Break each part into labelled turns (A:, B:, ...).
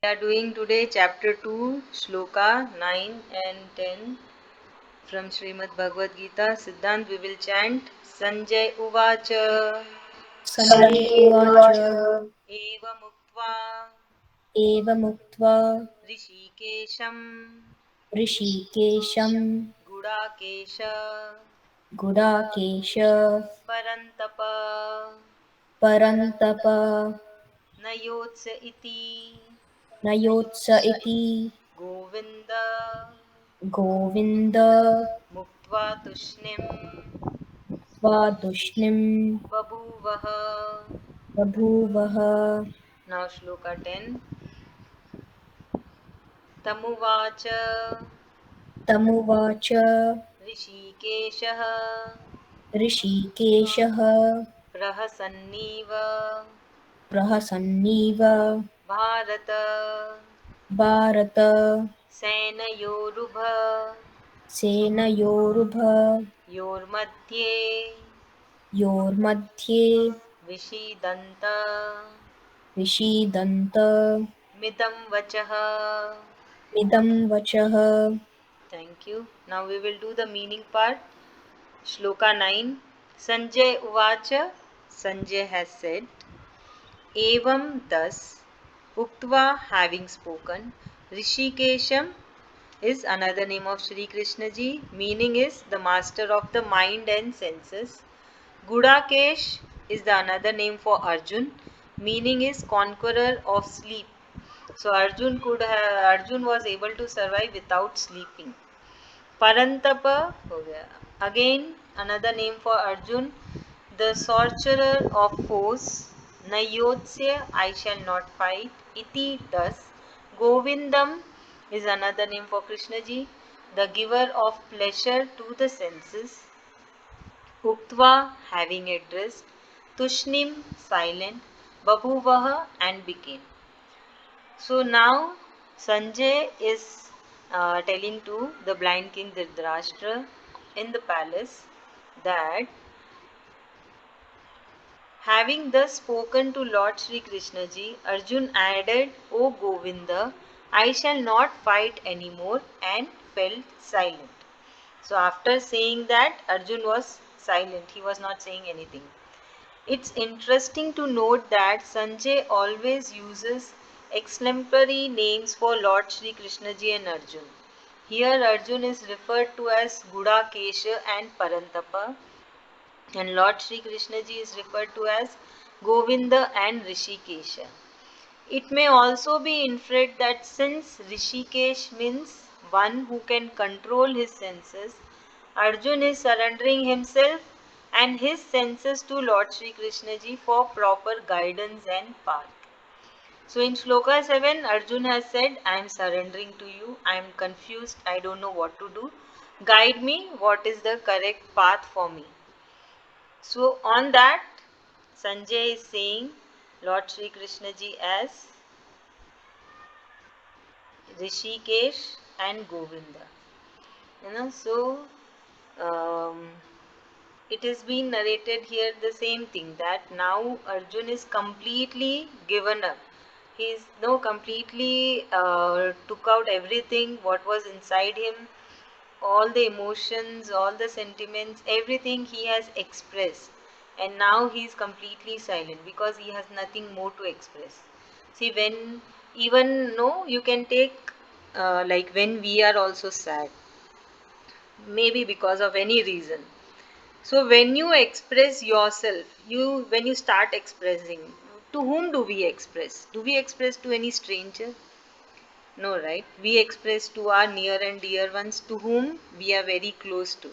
A: are doing today chapter 2, sloka 9 and 10 from Srimad Bhagavat Gita. Siddhant, we will chant Sanjay Uvacha
B: Sanjay उवाच
A: Eva Muktva
B: एवमुक्त्वा
A: Rishikesham
B: ऋषिकेशं
A: Gudakesha
B: Gudakesh
A: Parantapa
B: परन्तप
A: Nayotsa iti
B: नयोत्स इति
A: Govinda
B: Govind
A: Muktva Tushnim
B: त्वादुष्णिं
A: Babhuvaha.
B: बभूवः
A: Now Shloka 10. Tamuvacha
B: तमुवाच
A: Rishikeshah
B: ऋषिकेशः
A: Prahasanniva
B: प्रहसन्नीव
A: Bharata
B: Bharat
A: Senayorubha
B: सेनयोरुभ
A: Yormadhye
B: योर्मध्ये
A: Vishidanta
B: विषीदन्त
A: Midam Vachaha.
B: इदं वचः
A: Thank you. Now we will do the meaning part. Shloka 9. Sanjay Uvacha. Sanjay has said, Evam thus, Uktva having spoken, Rishikesham is another name of Sri Krishna ji. Meaning is the master of the mind and senses. Gudakesh is the another name for Arjun. Meaning is conqueror of sleep. So Arjun was able to survive without sleeping. Parantapa हो गया. Again another name for Arjun, the sorcerer of foes. Nayotsya, I shall not fight. Iti, thus. Govindam is another name for Krishna ji, the giver of pleasure to the senses. Uktva, having addressed. Tushnim, silent. Babhuvaha, and became. So now Sanjay is telling to the blind king Dhritarashtra in the palace that having thus spoken to Lord Sri Krishna ji, Arjun added, O Govinda, I shall not fight anymore, and felt silent. So after saying that, Arjun was silent. He was not saying anything. It's interesting to note that Sanjay always uses exemplary names for Lord Sri Krishna ji and Arjun. Here Arjun is referred to as Gudakesha and Parantapa, and Lord Sri Krishna ji is referred to as Govinda and Rishikesha. It may also be inferred that since Rishikesh means one who can control his senses, Arjun is surrendering himself and his senses to Lord Sri Krishna ji for proper guidance and path. So in Shloka 7, Arjun has said, I am surrendering to you, I am confused, I don't know what to do. Guide me, what is the correct path for me? So on that, Sanjay is saying Lord Sri Krishna ji as Rishikesh and Govinda. So um, it is being narrated here the same thing, that now Arjun is completely given up. He is no completely took out everything what was inside him, all the emotions, all the sentiments, everything he has expressed, and now he is completely silent because he has nothing more to express. See, when even no, you can take like when we are also sad, maybe because of any reason. So when you express yourself, when you start expressing, to whom do we express? Do we express to any stranger? No, right? We express to our near and dear ones, to whom we are very close to.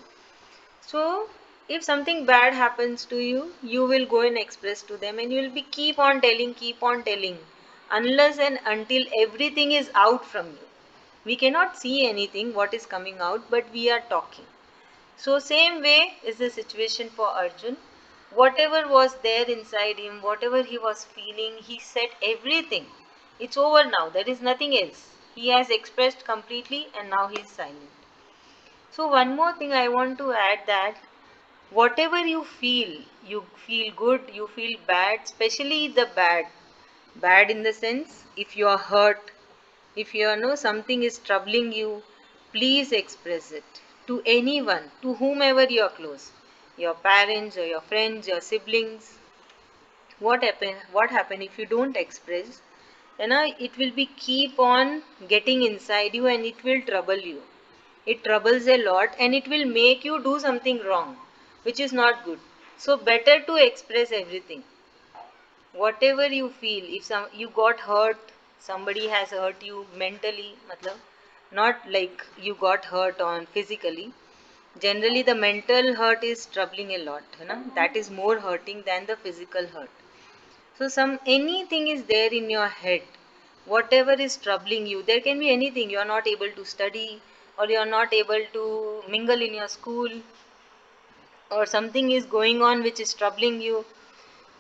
A: So if something bad happens to you, you will go and express to them, and you will be keep on telling, unless and until everything is out from you. We cannot see anything what is coming out, but we are talking. So same way is the situation for Arjun. Whatever was there inside him, whatever he was feeling, he said everything. It's over now. There is nothing else. He has expressed completely, and now he is silent. So one more thing I want to add, that whatever you feel good, you feel bad, especially the bad. Bad in the sense, if you are hurt, If you know something is troubling you, please express it to anyone, to whomever you are close, your parents or your friends, your siblings. What happen if you don't express? It will be keep on getting inside you and it will trouble you. It troubles a lot and it will make you do something wrong, which is not good. So better to express everything. Whatever you feel, if you got hurt, somebody has hurt you mentally, matlab, not like you got hurt on physically. Generally the mental hurt is troubling a lot, that is more hurting than the physical hurt. So some anything is there in your head, whatever is troubling you, there can be anything. You are not able to study, or you are not able to mingle in your school, or something is going on which is troubling you.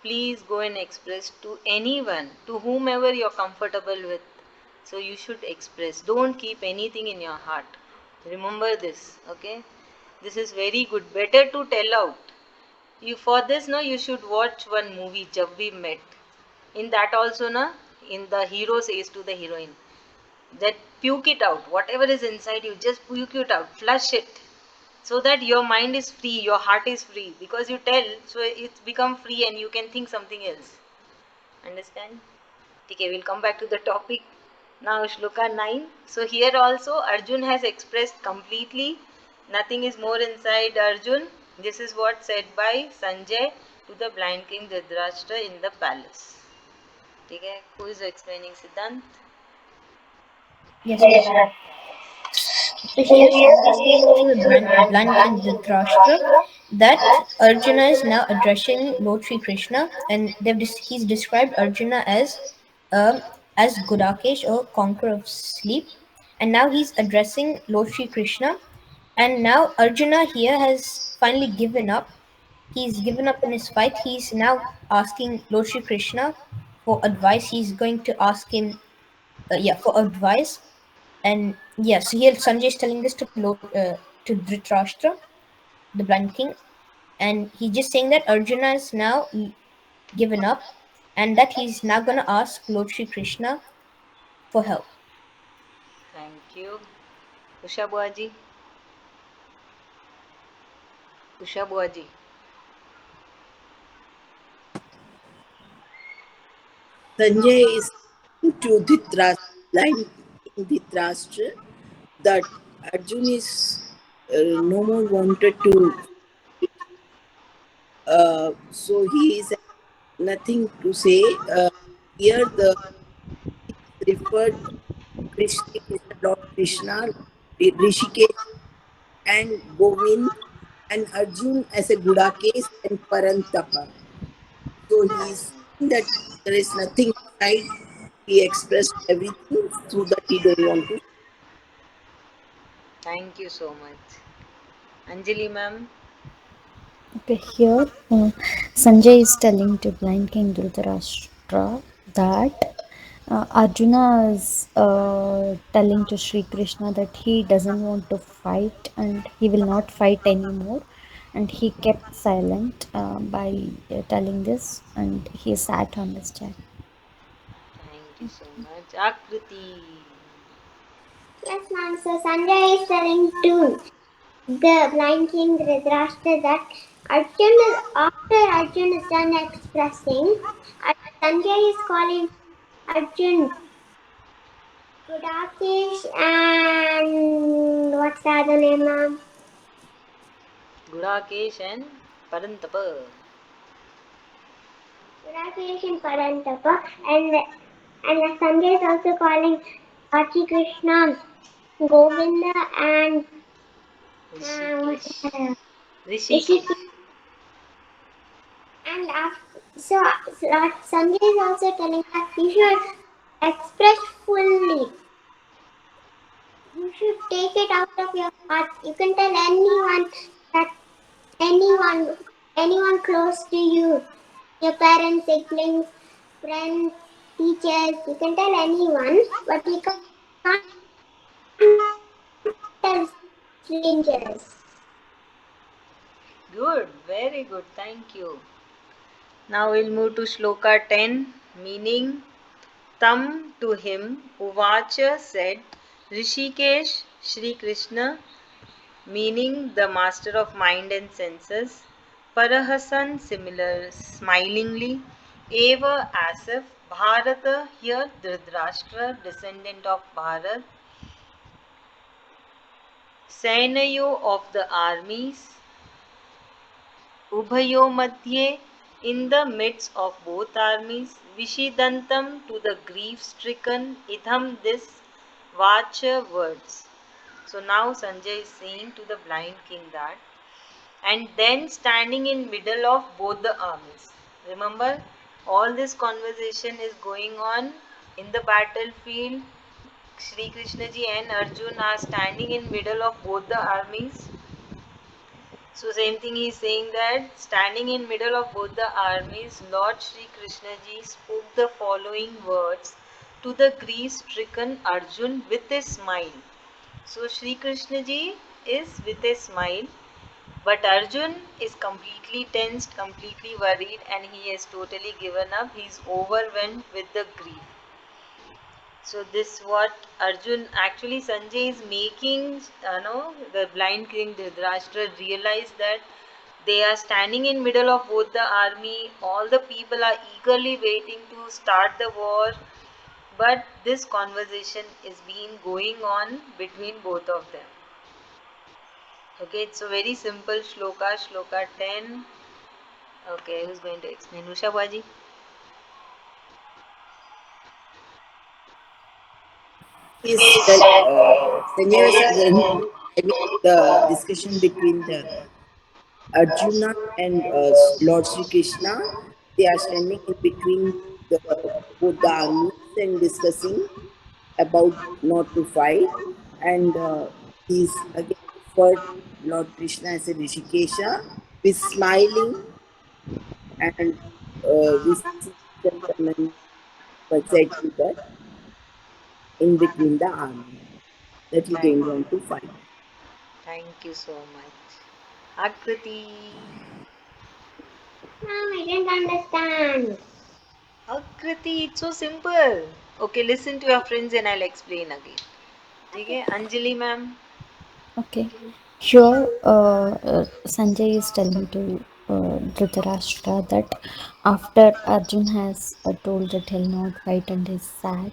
A: Please go and express to anyone, to whomever you're comfortable with. So you should express. Don't keep anything in your heart. Remember this, okay? This is very good. Better to tell out. You for this, no, you should watch one movie, Jab We Met. In that also, na, in the hero says to the heroine that puke it out. Whatever is inside you, just puke it out. Flush it so that your mind is free, your heart is free, because you tell, so it's become free and you can think something else. Understand? Okay, we'll come back to the topic. Now shloka 9. So here also Arjun has expressed completely, nothing is more inside Arjun. This is what said by Sanjay to the blind king Dhritarashtra in the palace. Okay, who is explaining? Siddhant?
B: Yes, ma'am. So here Sanjay says to the blind king Dhritarashtra that Arjuna is now addressing Lord Sri Krishna, and he's described Arjuna um, as Gudakesh, or conqueror of sleep, and now he's addressing Lord Sri Krishna, and now Arjuna here has finally given up. He's given up in his fight. He's now asking Lord Sri Krishna for advice. He's going to ask him, yeah, for advice. And yeah, so here Sanjay is telling this to Dhritarashtra, the blind king, and he's just saying that Arjuna is now given up, and that he's now gonna ask Lord Shri Krishna for help.
A: Thank you. Usha Buaji? Usha Buaji?
C: Sanjay is saying to Dhritarashtra, blind King Dhritarashtra, that Arjun is no more wanted to, so he is nothing to say. Here the referred Krishna, Lord Krishna, Rishikesh and Govind, and Arjun as a Gudakesh and Parantapa. So he is saying that there is nothing inside. He expressed everything so that he don't want to.
A: Thank you so much. Anjali ma'am?
D: Okay, here Sanjay is telling to blind King Dhritarashtra that Arjuna is telling to Sri Krishna that he doesn't want to fight and he will not fight anymore, and he kept silent by telling this, and he sat on his chair.
A: Thank you so much. Akriti?
E: Yes, ma'am. So Sanjay is telling to the blind king Dhritarashtra that after Arjun is done expressing, Sanjay is calling Arjun Gudakesh and what's the other name, ma'am?
A: Gudakesh and Parantapa.
E: Gudakesh and Parantapa, and Sanjay is also calling Archie Krishna, Govinda, and what's
A: Rishikesh.
E: the other?
A: Rishikesh.
E: Rishikesh. And Sanjay is also telling that you should express fully. You should take it out of your heart. You can tell anyone that anyone, anyone close to you, your parents, siblings, friends, teachers. You can tell anyone, but you can't tell strangers.
A: Good, very good, thank you. Now we'll move to Shloka 10, meaning Tam to him, Uvacha said, Rishikesh, Shri Krishna, meaning the master of mind and senses, Parahasan, similar, smilingly, Eva, as if, Bharata, here Dhritarashtra, descendant of Bharat, Senayo of the armies, Ubhayo Madhye, in the midst of both armies, Vishidantam, to the grief stricken, Idham, this Vacha words. So now Sanjay is saying to the blind king that, and then standing in middle of both the armies. Remember, all this conversation is going on in the battlefield. Sri Krishna ji and Arjun are standing in middle of both the armies. So same thing he is saying that standing in middle of both the armies, Lord Sri Krishna ji spoke the following words to the grief-stricken Arjun with a smile. So Sri Krishna ji is with a smile, but Arjun is completely tensed, completely worried, and he has totally given up. He is overwhelmed with the grief. So this what Arjun actually Sanjay is making. The blind king Dhritarashtra realize that they are standing in middle of both the army. All the people are eagerly waiting to start the war, but this conversation is being going on between both of them. Okay, it's a very simple shloka, shloka 10. Okay, who's going to explain? Usha Baji?
C: Is that Sanjay was having the discussion between the Arjuna and Lord Sri Krishna. They are standing in between the both the armies and discussing about not to fight. And he's again referred Lord Krishna as a Rishikesha with smiling, and we see gentlemen were said to that in between the army that he
A: Thank
C: don't
A: you.
C: want to fight.
A: Thank you so much. Akriti.
E: Mom, I didn't understand.
A: Akriti, it's so simple. Okay, listen to your friends and I'll explain again.
E: Okay.
A: Okay, Anjali ma'am.
D: Okay. Here, Sanjay is telling to Dhritarashtra that after Arjun has told that he'll not fight and is sad,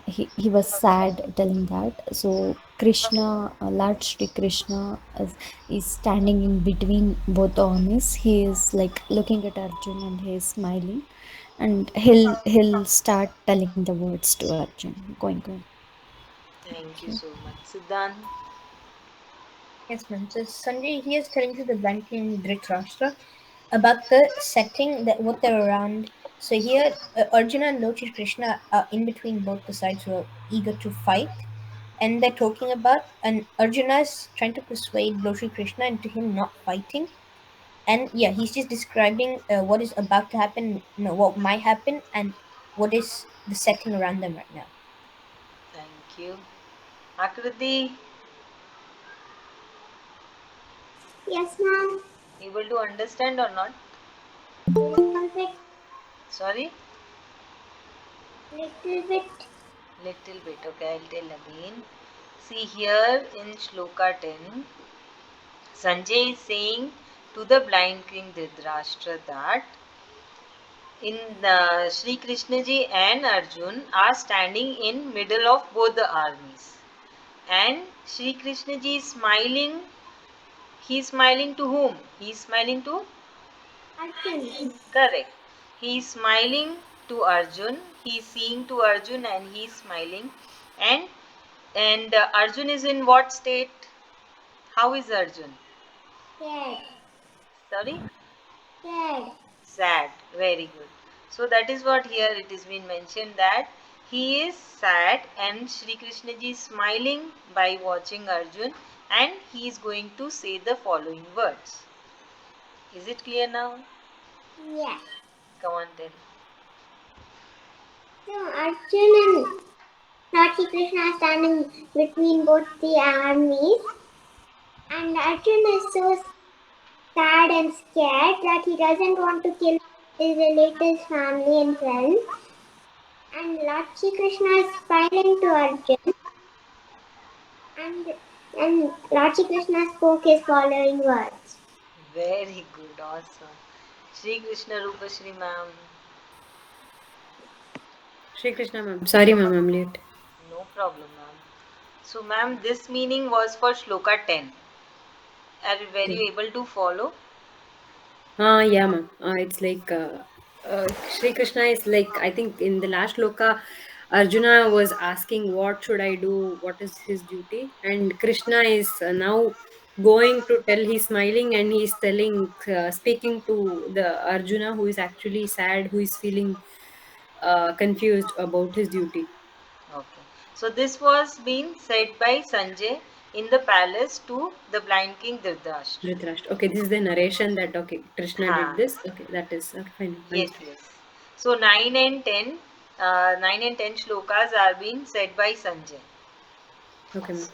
D: he was sad telling that. So Krishna, Lord Shri Krishna, is standing in between both the armies. He is like looking at Arjun and he is smiling, and he'll start telling the words to Arjun. Going.
A: Thank you so much. Siddhant.
B: Yes, ma'am. So Sanjay he is telling to the blind king Dhritarashtra about the setting that what they're around. So here, Arjuna and Lord Shri Krishna are in between both the sides who are eager to fight, and they're talking about and Arjuna is trying to persuade Lord Shri Krishna into him not fighting. And yeah, he's just describing what is about to happen, what might happen, and what is the setting around them right now.
A: Thank you. Akriti,
E: Yes, mom.
A: able to understand or not?
E: Little bit.
A: Sorry?
E: Little bit.
A: Little bit. Okay, I'll tell again. See here in Shloka 10, Sanjay is saying to the blind king Dhritarashtra that in the Sri Krishna ji and Arjun are standing in middle of both the armies. And Sri Krishna ji is smiling. He is smiling to whom? He is smiling to?
E: Arjun.
A: Correct. He is smiling to Arjun. He is seeing to Arjun and he is smiling. And Arjun is in what state? How is Arjun?
E: Scared.
A: Sorry?
E: Scared.
A: Sad. Very good. So that is what here it is been mentioned that he is sad and Sri Krishna ji is smiling by watching Arjun and he is going to say the following words. Is it clear now?
E: Yes.
A: Come on, tell.
E: So Arjun and Lord Shri Krishna are standing between both the armies, and Arjun is so sad and scared that he doesn't want to kill his relatives, family, and friends. And Lord Shri Krishna is smiling to Arjun, and and Lord Shri Krishna spoke his following words.
A: Very good, awesome. Shri Krishna Rupa Shri Ma'am.
B: Shri Krishna ma'am. Sorry ma'am, I'm late.
A: No problem, ma'am. So, ma'am, this meaning was for Shloka 10. Were you able to follow?
B: Yeah, ma'am. It's like Sri Krishna is like, I think in the last loka, Arjuna was asking, "What should I do? What is his duty?" And Krishna is now going to tell. He's smiling and he's telling, speaking to the Arjuna who is actually sad, who is feeling confused about his duty.
A: Okay. So, this was being said by Sanjay in the palace to the blind king Dhritarashtra.
B: Dhritarashtra. Okay, this is the narration that okay, Krishna did
A: Ha.
B: this. Okay, that is okay, fine,
A: Yes,
B: understood.
A: yes. So, 9 and 10 shlokas are being said by Sanjay.
B: Okay, ma'am.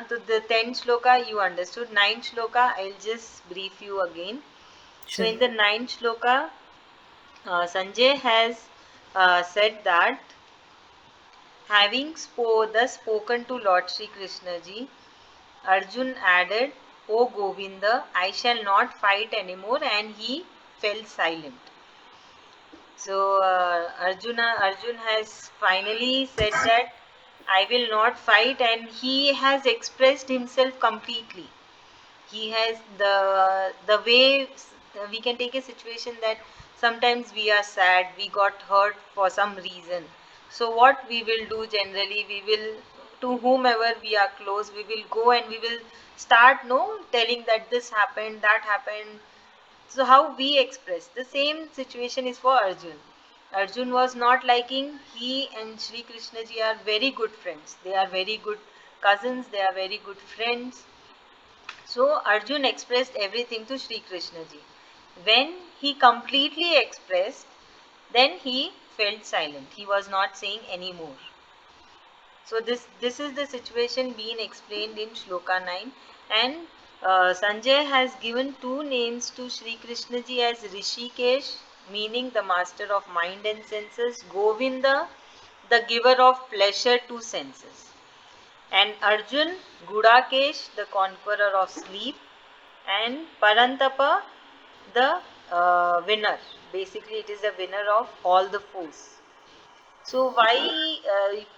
A: So the 10th shloka you understood. 9th shloka I'll just brief you again. So
B: Sure.
A: in the 9th shloka, Sanjay has said that having thus spoken to Lord Sri Krishna ji, Arjun added, "O Govinda, I shall not fight anymore," and he fell silent. So Arjun has finally said that I will not fight, and he has expressed himself completely. He has the way we can take a situation that sometimes we are sad, we got hurt for some reason. So what we will do generally, we will, to whomever we are close, we will go and we will start no telling that this happened, that happened. So how we express the same situation is for Arjun. Arjun was not liking, he and Sri Krishna ji are very good friends, they are very good cousins, they are very good friends. So Arjun expressed everything to Sri Krishna ji. When he completely expressed, then he felt silent. He was not saying any more. So this is the situation being explained in Shloka 9, and Sanjay has given two names to Sri Krishna ji as Rishikesh, meaning the master of mind and senses, Govinda, the giver of pleasure to senses, and Arjun, Gudakesh, the conqueror of sleep, and Parantapa, the winner. Basically, it is the winner of all the foes. So, why,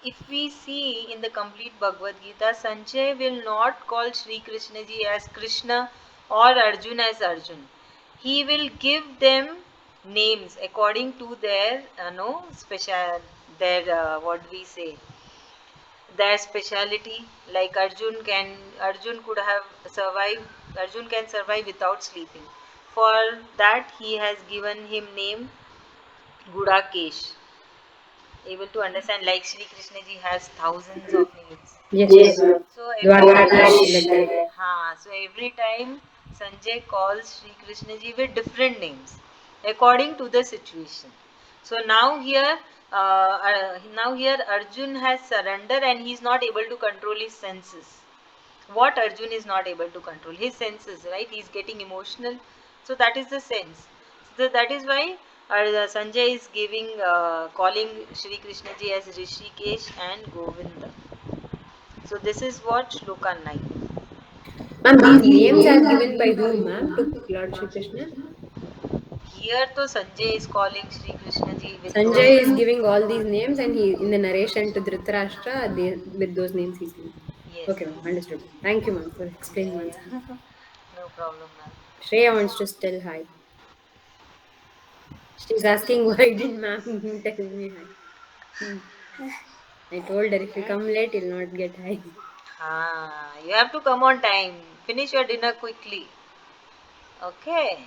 A: if we see in the complete Bhagavad Gita, Sanjay will not call Sri Krishna ji as Krishna or Arjun as Arjun. He will give them names according to their, no, special, their, what we say, their speciality. Like Arjun could have survived, Arjun can survive without sleeping. For that he has given him name Gudakesh. Able to understand, like Sri Krishna ji has thousands of names.
B: Yes, ma'am.
A: So every
B: Dwarkadish,
A: time,
B: like that.
A: so every time Sanjay calls Sri Krishna ji with different names according to the situation. So now here Arjun has surrendered and he is not able to control his senses. What Arjun is not able to control? His senses, right? He is getting emotional. So that is the sense. So that is why Sanjay is calling Shri Krishna ji as Rishikesh and Govinda. So this is what Shloka 9.
B: Ma'am, these names are given by whom, ma'am, to Lord Shri Krishna?
A: Here to Sanjay is calling Shri Krishna ji with
B: Sanjay is
A: those.
B: giving all these names, and he in the narration to Dhritarashtra, with those names he's giving.
A: Yes,
B: Okay, ma'am,
A: yes.
B: understood. Thank you, ma'am, for explaining
A: Yeah,
B: once again.
A: yeah. No problem, ma'am.
B: Shreya wants to tell hi. She's asking why didn't ma'am tell me hi. Hmm. I told her if you come late, you'll not get hi.
A: You have to come on time. Finish your dinner quickly. Okay.